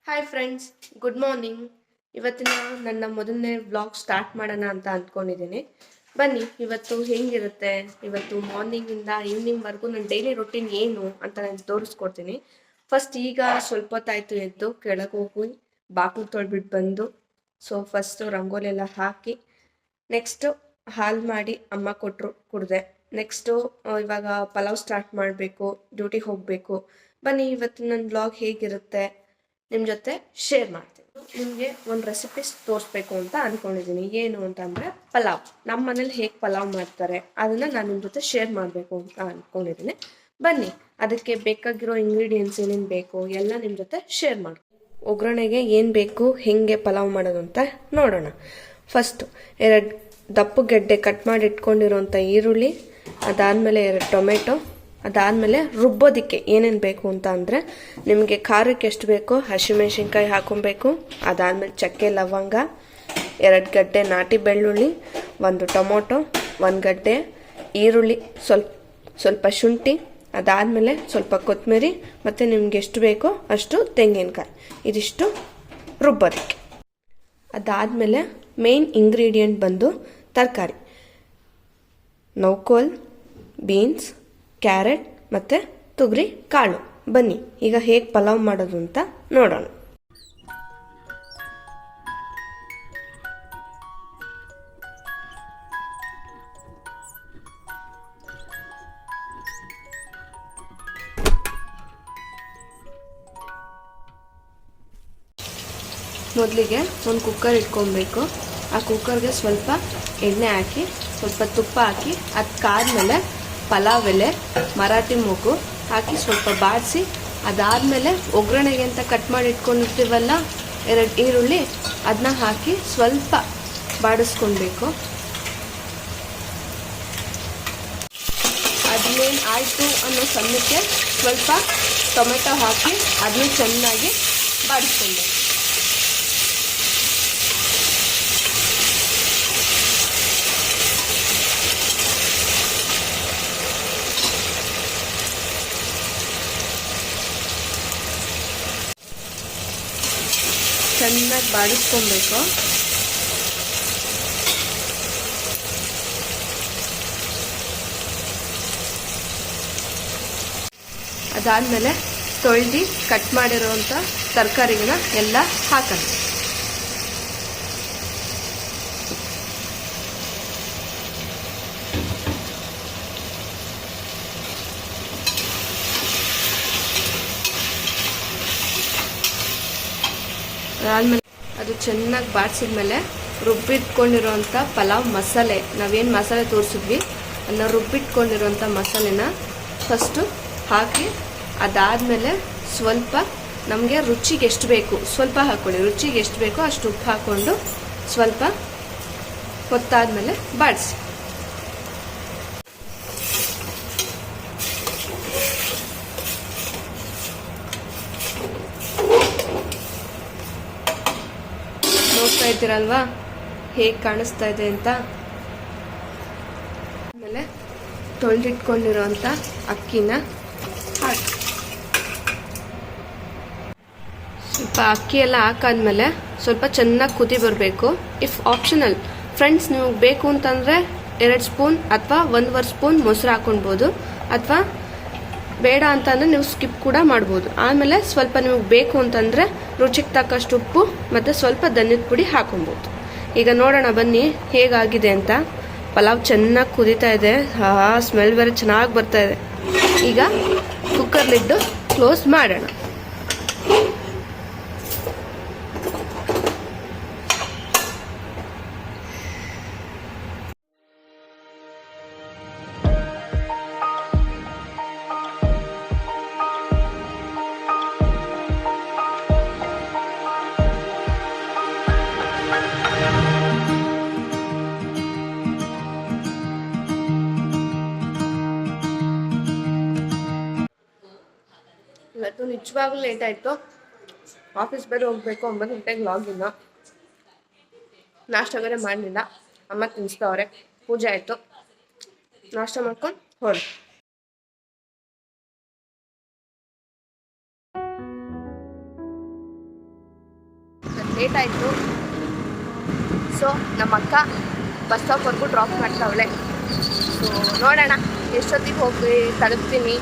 Hi friends, good morning. ಇವತ್ತಿನ ನನ್ನ ಮೊದಲನೇ ವ್ಲಾಗ್ ಸ್ಟಾರ್ಟ್ ಮಾಡೋಣ ಅಂತ ಅಂದ್ಕೊಂಡಿದ್ದೀನಿ. ಬನ್ನಿ, ಇವತ್ತು ಹೇಗಿರುತ್ತೆ, ಇವತ್ತು ಮಾರ್ನಿಂಗಿಂದ ಈವ್ನಿಂಗ್ವರೆಗೂ ನನ್ನ ಡೈಲಿ ರೊಟೀನ್ ಏನು ಅಂತ ನಾನು ತೋರಿಸ್ಕೊಡ್ತೀನಿ. ಫಸ್ಟ್ ಈಗ ಸ್ವಲ್ಪ ಹೊತ್ತಾಯಿತು ಎದ್ದು ಕೆಳಗೆ ಹೋಗಿ ಬಾಗಿಲು ತೊಳ್ಬಿಟ್ಟು ಬಂದು ಫಸ್ಟು ರಂಗೋಲಿ ಎಲ್ಲ ಹಾಕಿ ನೆಕ್ಸ್ಟು ಹಾಲು ಮಾಡಿ ಅಮ್ಮ ಕೊಟ್ಟರು, ಕುಡಿದೆ. ನೆಕ್ಸ್ಟು ಇವಾಗ ಪಲಾವ್ ಸ್ಟಾರ್ಟ್ ಮಾಡಬೇಕು, ಡ್ಯೂಟಿಗೆ ಹೋಗಬೇಕು. ಬನ್ನಿ, ಇವತ್ತು ನನ್ನ ವ್ಲಾಗ್ ಹೇಗಿರುತ್ತೆ ನಿಮ್ಮ ಜೊತೆ ಶೇರ್ ಮಾಡ್ತೀನಿ. ನಿಮಗೆ ಒಂದು ರೆಸಿಪೀಸ್ ತೋರಿಸ್ಬೇಕು ಅಂತ ಅಂದ್ಕೊಂಡಿದ್ದೀನಿ. ಏನು ಅಂತಂದರೆ ಪಲಾವ್. ನಮ್ಮ ಮನೇಲಿ ಹೇಗೆ ಪಲಾವ್ ಮಾಡ್ತಾರೆ ಅದನ್ನು ನಾನು ನಿಮ್ಮ ಜೊತೆ ಶೇರ್ ಮಾಡಬೇಕು ಅಂತ ಅಂದ್ಕೊಂಡಿದ್ದೀನಿ. ಬನ್ನಿ, ಅದಕ್ಕೆ ಬೇಕಾಗಿರೋ ಇಂಗ್ರೀಡಿಯೆಂಟ್ಸ್ ಏನೇನು ಬೇಕು ಎಲ್ಲ ನಿಮ್ಮ ಜೊತೆ ಶೇರ್ ಮಾಡಿ. ಒಗ್ಗರಣೆಗೆ ಏನು ಬೇಕು, ಹೇಗೆ ಪಲಾವ್ ಮಾಡೋದು ಅಂತ ನೋಡೋಣ. ಫಸ್ಟು 2 ದಪ್ಪು ಗೆಡ್ಡೆ ಕಟ್ ಮಾಡಿ ಇಟ್ಕೊಂಡಿರೋಂಥ ಈರುಳ್ಳಿ, ಅದಾದಮೇಲೆ 2 ಟೊಮೆಟೊ, ಅದಾದಮೇಲೆ ರುಬ್ಬೋದಕ್ಕೆ ಏನೇನು ಬೇಕು ಅಂತ ಅಂದರೆ ನಿಮಗೆ ಖಾರಕ್ಕೆ ಎಷ್ಟು ಬೇಕೋ ಹಸಿಮೆಣ್ಸಿನ್ಕಾಯಿ ಹಾಕೊಬೇಕು. ಅದಾದಮೇಲೆ ಚಕ್ಕೆ ಲವಂಗ, 2 ಗಡ್ಡೆ ನಾಟಿ ಬೆಳ್ಳುಳ್ಳಿ, 1 ಟೊಮೊಟೊ, 1 ಗಡ್ಡೆ ಈರುಳ್ಳಿ, ಸ್ವಲ್ಪ ಶುಂಠಿ, ಅದಾದಮೇಲೆ ಸ್ವಲ್ಪ ಕೊತ್ತಂಬರಿ ಮತ್ತು ನಿಮ್ಗೆ ಎಷ್ಟು ಬೇಕೋ ಅಷ್ಟು ತೆಂಗಿನಕಾಯಿ. ಇದಿಷ್ಟು ರುಬ್ಬೋದಕ್ಕೆ. ಅದಾದಮೇಲೆ ಮೇನ್ ಇಂಗ್ರೀಡಿಯೆಂಟ್ ಬಂದು ತರಕಾರಿ, ನೌಕೋಲ್, ಬೀನ್ಸ್, ಕ್ಯಾರೆಟ್ ಮತ್ತು ತೊಗರಿ ಕಾಳು. ಬನ್ನಿ ಈಗ ಹೇಗೆ ಪಲಾವ್ ಮಾಡೋದು ಅಂತ ನೋಡೋಣ. ಮೊದಲಿಗೆ ಒಂದು ಕುಕ್ಕರ್ ಇಟ್ಕೊಬೇಕು. ಆ ಕುಕ್ಕರ್ಗೆ ಸ್ವಲ್ಪ ಎಣ್ಣೆ ಹಾಕಿ ಸ್ವಲ್ಪ ತುಪ್ಪ ಹಾಕಿ ಅದಕ್ಕಾದ್ಮೇಲೆ ಪಲಾವ್ ಎಲೆ, ಮರಾಠಿ ಮೂಗು ಹಾಕಿ ಸ್ವಲ್ಪ ಬಾಡಿಸಿ, ಅದಾದಮೇಲೆ ಒಗ್ಗರಣೆಗೆ ಅಂತ ಕಟ್ ಮಾಡಿ ಇಟ್ಕೊಂಡಿರ್ತೀವಲ್ಲ 2 ಈರುಳ್ಳಿ, ಅದನ್ನ ಹಾಕಿ ಸ್ವಲ್ಪ ಬಾಡಿಸ್ಕೊಳ್ಬೇಕು. ಅದೇನು ಆಯಿತು ಅನ್ನೋ ಸಮಯಕ್ಕೆ ಸ್ವಲ್ಪ ಟೊಮೆಟೊ ಹಾಕಿ ಅದನ್ನ ಚೆನ್ನಾಗಿ ಬಾಡಿಸ್ಕೊಳ್ಬೇಕು. ಚೆನ್ನಾಗಿ ಬಾಡಿಸ್ಕೊಬೇಕು. ಅದಾದಮೇಲೆ ತೊಳೆದು ಕಟ್ ಮಾಡಿರೋವಂಥ ತರಕಾರಿಗಳನ್ನ ಎಲ್ಲ ಹಾಕೋಣ. ಅದಾದಮೇಲೆ ಅದು ಚೆನ್ನಾಗಿ ಬಾಡಿಸಿದ್ಮೇಲೆ ರುಬ್ಬಿಟ್ಕೊಂಡಿರೋಂಥ ಪಲಾವ್ ಮಸಾಲೆ, ನಾವೇನು ಮಸಾಲೆ ತೋರಿಸಿದ್ವಿ ಅದನ್ನ ರುಬ್ಬಿಟ್ಕೊಂಡಿರೋಂಥ ಮಸಾಲೆನ ಫಸ್ಟು ಹಾಕಿ, ಅದಾದಮೇಲೆ ಸ್ವಲ್ಪ ನಮಗೆ ರುಚಿಗೆ ಎಷ್ಟು ಬೇಕು ಸ್ವಲ್ಪ ಹಾಕ್ಕೊಳ್ಳಿ. ರುಚಿಗೆ ಎಷ್ಟು ಬೇಕೋ ಅಷ್ಟು ಉಪ್ಪು ಹಾಕ್ಕೊಂಡು ಸ್ವಲ್ಪ ಹೊತ್ತಾದಮೇಲೆ ಬಾಡಿಸಿ. ನೋಡ್ತಾ ಇದ್ದೀರಲ್ವಾ ಹೇಗೆ ಕಾಣಿಸ್ತಾ ಇದೆ ಅಂತ. ಆಮೇಲೆ ತೊಳೆದಿಟ್ಕೊಂಡಿರೋಂಥ ಅಕ್ಕಿನ ಹಾಕಿ ಸ್ವಲ್ಪ ಅಕ್ಕಿ ಎಲ್ಲ ಹಾಕಾದ್ಮೇಲೆ ಸ್ವಲ್ಪ ಚೆನ್ನಾಗಿ ಕುದಿ ಬರಬೇಕು. ಇಫ್ ಆಪ್ಷನಲ್ ಫ್ರೆಂಡ್ಸ್, ನಿಮಗೆ ಬೇಕು ಅಂತಂದರೆ 2 ಸ್ಪೂನ್ ಅಥವಾ 1.5 ಸ್ಪೂನ್ ಮೊಸರು ಹಾಕೊಳ್ಬೋದು, ಅಥವಾ ಬೇಡ ಅಂತಂದರೆ ನೀವು ಸ್ಕಿಪ್ ಕೂಡ ಮಾಡ್ಬೋದು. ಆಮೇಲೆ ಸ್ವಲ್ಪ ನಿಮಗೆ ಬೇಕು ಅಂತಂದರೆ ರುಚಿಗೆ ತಕ್ಕಷ್ಟು ಉಪ್ಪು ಮತ್ತು ಸ್ವಲ್ಪ ಧನ್ಯದ ಪುಡಿ ಹಾಕೊಬೋದು. ಈಗ ನೋಡೋಣ ಬನ್ನಿ ಹೇಗಾಗಿದೆ ಅಂತ. ಪಲಾವ್ ಚೆನ್ನಾಗಿ ಕುದೀತಾ ಇದೆ, ಸ್ಮೆಲ್ ಬೇರೆ ಚೆನ್ನಾಗಿ ಬರ್ತಾ ಇದೆ. ಈಗ ಕುಕ್ಕರ್ ಲಿಡ್ಡು ಕ್ಲೋಸ್ ಮಾಡೋಣ. ಇವತ್ತು ನಿಜವಾಗ್ಲೂ ಲೇಟ್ ಆಯಿತು. ಆಫೀಸ್ ಬೇರೆ ಹೋಗಬೇಕು. 9 ಗಂಟೆಗೆ ಲಾಗಿನ್. ನಾಷ್ಟ ಬೇರೆ ಮಾಡಲಿಲ್ಲ, ಅಮ್ಮ ತಿನ್ನಿಸ್ತವ್ರೆ. ಪೂಜೆ ಆಯಿತು, ನಾಷ್ಟ ಮಾಡ್ಕೊಂಡು ಹೊರಡು. ಲೇಟ್ ಆಯಿತು. ಸೊ ನಮ್ಮ ಅಕ್ಕ ಬಸ್ ಸ್ಟಾಪ್ವರೆಗೂ ಡ್ರಾಪ್ ಮಾಡ್ತಾವಳೆ. ಸೊ ನೋಡೋಣ ಎಷ್ಟೊತ್ತಿಗೆ ಹೋಗಿ ತಲುಪ್ತೀನಿ,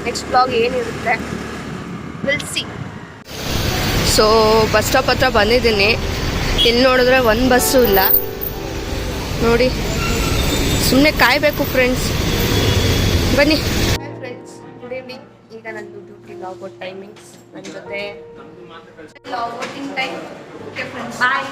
ನೆಕ್ಸ್ಟ್ ಬ್ಲಾಗ್ ಏನಿರುತ್ತೆ will see. So bus stop ಹತ್ರ ಬಂದಿದ್ದೀನಿ. ಇಲ್ಲಿ ನೋಡಿದ್ರೆ ಒಂದು ಬಸ್ಸು ಇಲ್ಲ ನೋಡಿ, ಸುಮ್ಮನೆ ಕಾಯಬೇಕು ಫ್ರೆಂಡ್ಸ್. ಬನ್ನಿ ಫ್ರೆಂಡ್ಸ್, ಗುಡ್ ಈವ್ನಿಂಗ್. ಈಗ ನಂದು ಡ್ಯೂಟಿ ಲಾಗೌಟ್ ಟೈಮಿಂಗ್ಸ್, ನನ್ನ ಜೊತೆ ಲಾಗೌಟಿಂಗ್ ಟೈಮ್. ಓಕೆ ಫ್ರೆಂಡ್ಸ್, ಬಾಯ್.